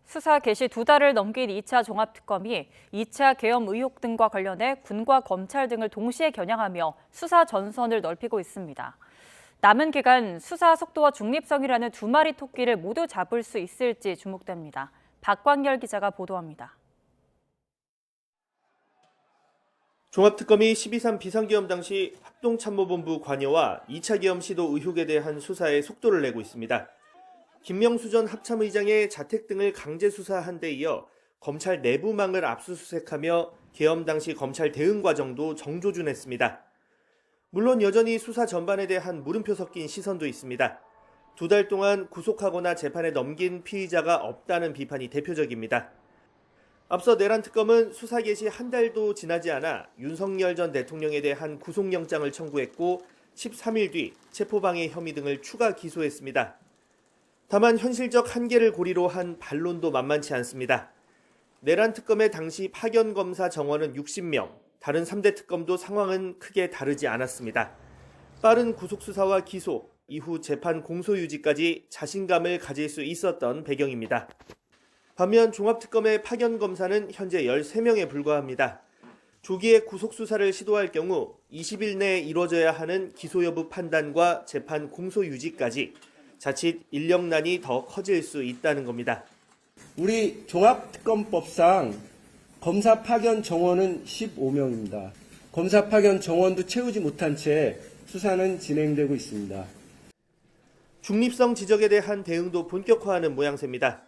수사 개시 2달을 넘긴 2차 종합특검이 2차 계엄 의혹 등과 관련해 군과 검찰 등을 동시에 겨냥하며 수사 전선을 넓히고 있습니다. 남은 기간 수사 속도와 중립성이라는 두 마리 토끼를 모두 잡을 수 있을지 주목됩니다. 박광열 기자가 보도합니다. 종합특검이 12.3 비상계엄 당시 합동참모본부 관여와 2차 계엄 시도 의혹에 대한 수사에 속도를 내고 있습니다. 김명수 전 합참의장의 자택 등을 강제 수사한 데 이어 검찰 내부망을 압수수색하며 계엄 당시 검찰 대응 과정도 정조준했습니다. 물론 여전히 수사 전반에 대한 물음표 섞인 시선도 있습니다. 2달 동안 구속하거나 재판에 넘긴 피의자가 없다는 비판이 대표적입니다. 앞서 내란 특검은 수사 개시 한 달도 지나지 않아 윤석열 전 대통령에 대한 구속영장을 청구했고 13일 뒤 체포방해 혐의 등을 추가 기소했습니다. 다만 현실적 한계를 고리로 한 반론도 만만치 않습니다. 내란 특검의 당시 파견 검사 정원은 60명, 다른 3대 특검도 상황은 크게 다르지 않았습니다. 빠른 구속수사와 기소, 이후 재판 공소유지까지 자신감을 가질 수 있었던 배경입니다. 반면 종합특검의 파견 검사는 현재 13명에 불과합니다. 조기에 구속수사를 시도할 경우 20일 내에 이뤄져야 하는 기소 여부 판단과 재판 공소유지까지 자칫 인력난이 더 커질 수 있다는 겁니다. 우리 종합특검법상 검사 파견 정원은 15명입니다. 검사 파견 정원도 채우지 못한 채 수사는 진행되고 있습니다. 중립성 지적에 대한 대응도 본격화하는 모양새입니다.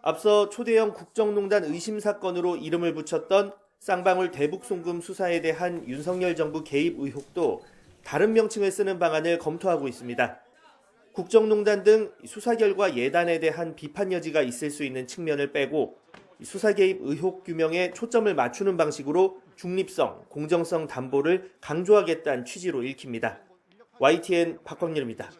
앞서 초대형 국정농단 의심 사건으로 이름을 붙였던 쌍방울 대북 송금 수사에 대한 윤석열 정부 개입 의혹도 다른 명칭을 쓰는 방안을 검토하고 있습니다. 국정농단 등 수사 결과 예단에 대한 비판 여지가 있을 수 있는 측면을 빼고 수사 개입 의혹 규명에 초점을 맞추는 방식으로 중립성, 공정성 담보를 강조하겠다는 취지로 읽힙니다. YTN 박광렬입니다.